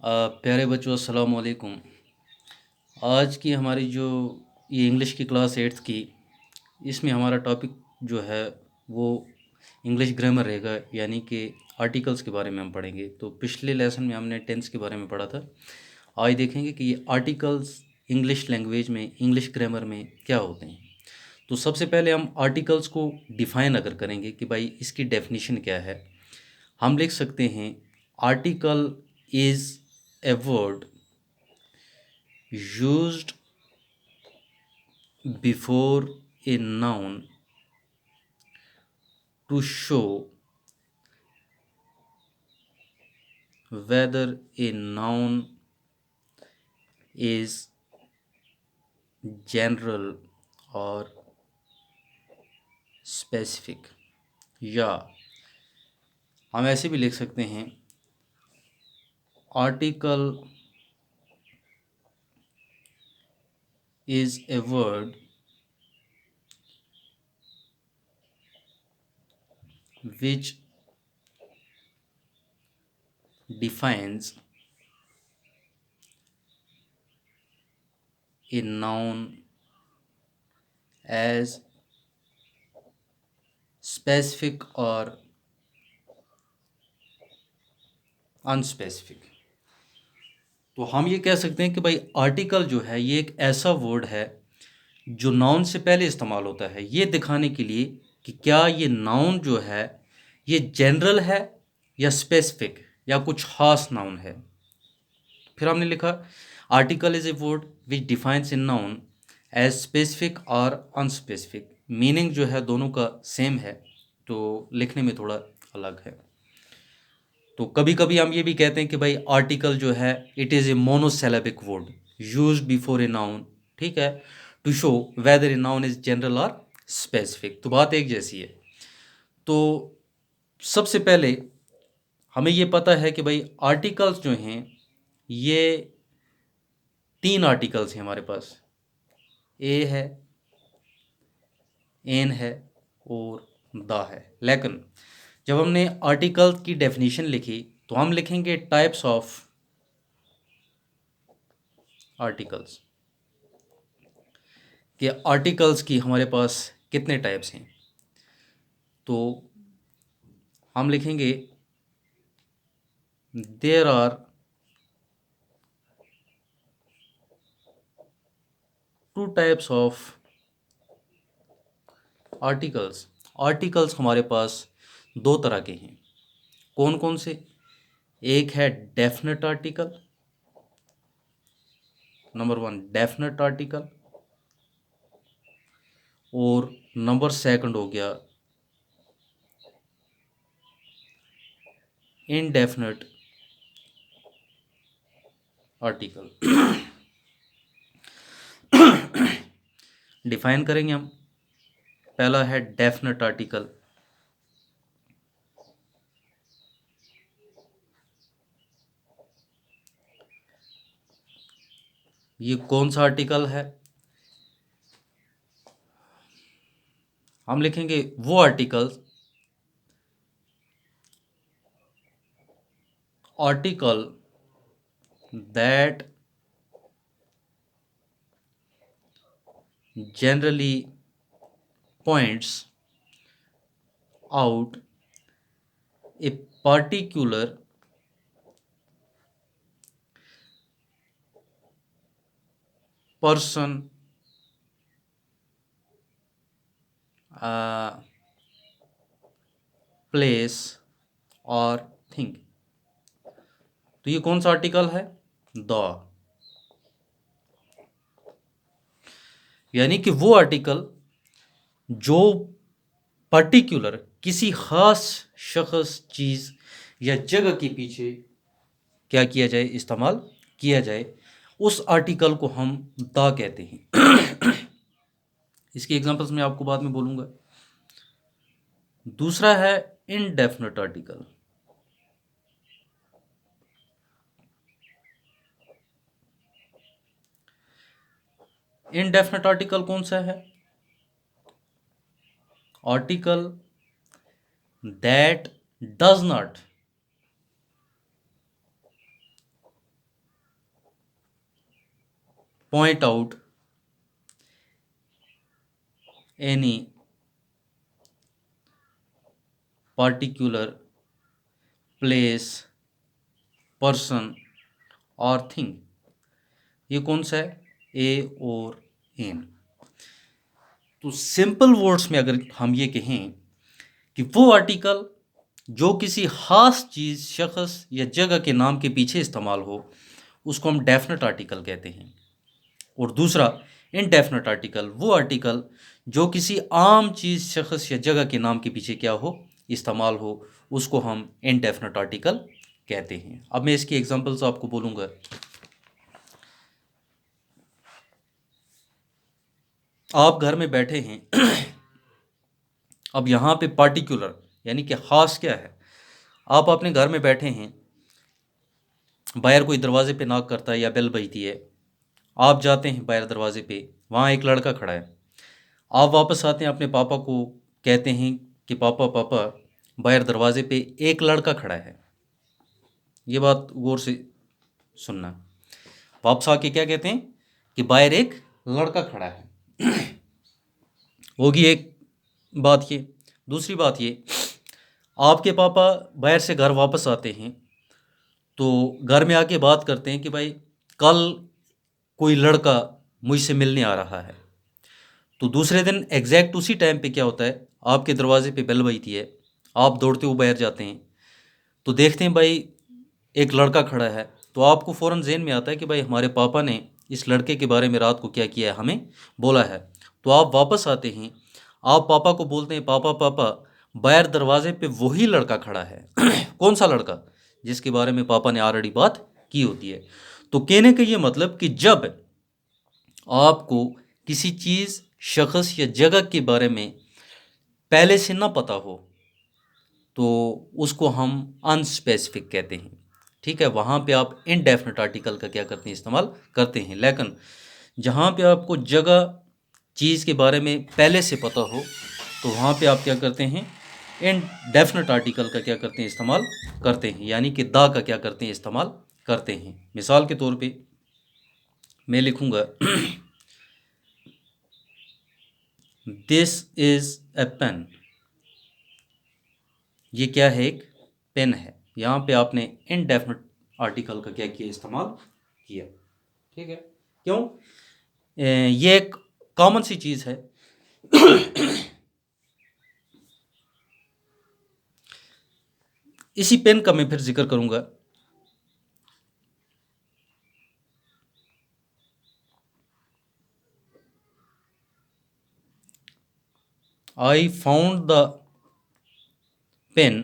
प्यारे बच्चों अस्सलाम वालेकुम। आज की हमारी जो ये इंग्लिश की क्लास 8th की, इसमें हमारा टॉपिक जो है वो इंग्लिश ग्रामर रहेगा, यानी कि आर्टिकल्स के बारे में हम पढ़ेंगे। तो पिछले लेसन में हमने टेंस के बारे में पढ़ा था। आज देखेंगे कि ये आर्टिकल्स इंग्लिश लैंग्वेज में, इंग्लिश ग्रामर में क्या होते हैं। तो सबसे पहले हम आर्टिकल्स को डिफ़ाइन अगर करेंगे कि भाई इसकी डेफिनेशन क्या है, हम लिख सकते हैं article is a word used before a noun to show whether a noun is general or specific। या हम ऐसे भी लिख सकते हैं article is a word which defines a noun as specific or unspecific। तो हम ये कह सकते हैं कि भाई आर्टिकल जो है ये एक ऐसा वर्ड है जो नाउन से पहले इस्तेमाल होता है, ये दिखाने के लिए कि क्या ये नाउन जो है ये जनरल है या स्पेसिफिक या कुछ खास नाउन है। फिर हमने लिखा article is a word which defines a noun as specific और अनस्पेसिफिक। मीनिंग जो है दोनों का सेम है, तो लिखने में थोड़ा अलग है। तो कभी कभी हम ये भी कहते हैं कि भाई आर्टिकल जो है it is a monosyllabic word use before a noun, ठीक है, to show whether a noun is general और स्पेसिफिक। तो बात एक जैसी है। तो सबसे पहले हमें ये पता है कि भाई आर्टिकल्स जो हैं ये तीन आर्टिकल्स हैं हमारे पास। ए है, एन है और द है। लेकिन जब हमने आर्टिकल की डेफिनेशन लिखी तो हम लिखेंगे टाइप्स ऑफ आर्टिकल्स, कि आर्टिकल्स की हमारे पास कितने टाइप्स हैं। तो हम लिखेंगे there are two types of articles. Articles हमारे पास दो तरह के हैं। कौन कौन से? एक है definite article, number one definite article, और नंबर सेकंड हो गया इनडेफिनेट आर्टिकल। डिफाइन करेंगे हम। पहला है डेफिनेट आर्टिकल। ये कौन सा आर्टिकल है? हम लिखेंगे वो article that generally points out a particular person, uh, place और थिंग। तो ये कौन सा आर्टिकल है? द। यानी कि वो आर्टिकल जो पर्टिकुलर किसी खास शख्स, चीज़ या जगह के पीछे क्या किया जाए, इस्तेमाल किया जाए, उस आर्टिकल को हम द कहते हैं। इसकी एग्जांपल्स मैं आपको बाद में बोलूँगा। दूसरा है इनडेफिनेट आर्टिकल। इनडेफिनेट आर्टिकल कौन सा है? Article that does not point out any particular place, person or thing। ये कौन सा है? ए और एन। तो सिंपल वर्ड्स में अगर हम ये कहें कि वो आर्टिकल जो किसी खास चीज़, शख्स या जगह के नाम के पीछे इस्तेमाल हो, उसको हम डेफिनेट आर्टिकल कहते हैं। और दूसरा इनडेफिनेट आर्टिकल, वो आर्टिकल जो किसी आम चीज़, शख्स या जगह के नाम के पीछे क्या हो, इस्तेमाल हो, उसको हम इनडेफिनेट आर्टिकल कहते हैं। अब मैं इसकी एग्जांपल्स आपको बोलूँगा। आप घर में बैठे हैं अब यहाँ पे पार्टिकुलर यानी कि ख़ास क्या है, आप अपने घर में बैठे हैं, बाहर कोई दरवाजे पे नॉक करता है या बेल बजती है, आप जाते हैं बाहर दरवाजे पे, वहाँ एक लड़का खड़ा है, आप वापस आते हैं, अपने पापा को कहते हैं कि पापा पापा बाहर दरवाजे पे एक लड़का खड़ा है। ये बात गौर से सुनना। वापस आके क्या कहते हैं कि बाहर एक लड़का खड़ा है। होगी एक बात ये। दूसरी बात ये, आपके पापा बाहर से घर वापस आते हैं तो घर में आके बात करते हैं कि भाई कल कोई लड़का मुझसे मिलने आ रहा है। तो दूसरे दिन एग्जैक्ट उसी टाइम पे क्या होता है, आपके दरवाजे पे बेल बजती है, आप दौड़ते हुए बाहर जाते हैं, तो देखते हैं भाई एक लड़का खड़ा है। तो आपको फ़ौरन ज़हन में आता है कि भाई हमारे पापा ने इस लड़के के बारे में रात को क्या किया है, हमें बोला है। तो आप वापस आते हैं, आप पापा को बोलते हैं पापा पापा बाहर दरवाजे पे वही लड़का खड़ा है। कौन सा लड़का? जिसके बारे में पापा ने ऑलरेडी बात की होती है। तो कहने का ये मतलब कि जब आपको किसी चीज़, शख्स या जगह के बारे में पहले से ना पता हो तो उसको हम अनस्पेसिफिक कहते हैं। ठीक है, वहाँ पे आप इनडेफिनेट आर्टिकल का क्या करते हैं, इस्तेमाल करते हैं। लेकिन जहाँ पे आपको जगह, चीज़ के बारे में पहले से पता हो तो वहाँ पे आप क्या करते हैं, इनडेफिनेट आर्टिकल का क्या करते हैं, इस्तेमाल करते हैं। यानी कि दा का क्या करते हैं, इस्तेमाल करते हैं। मिसाल के तौर पे मैं लिखूँगा दिस इज़ ए पेन। ये क्या है, एक पेन है। यहाँ पे आपने इनडेफिनेट आर्टिकल का क्या किया, इस्तेमाल किया। ठीक है, क्यों? ये एक कॉमन सी चीज़ है। इसी पेन का मैं फिर जिक्र करूँगा। I found the pen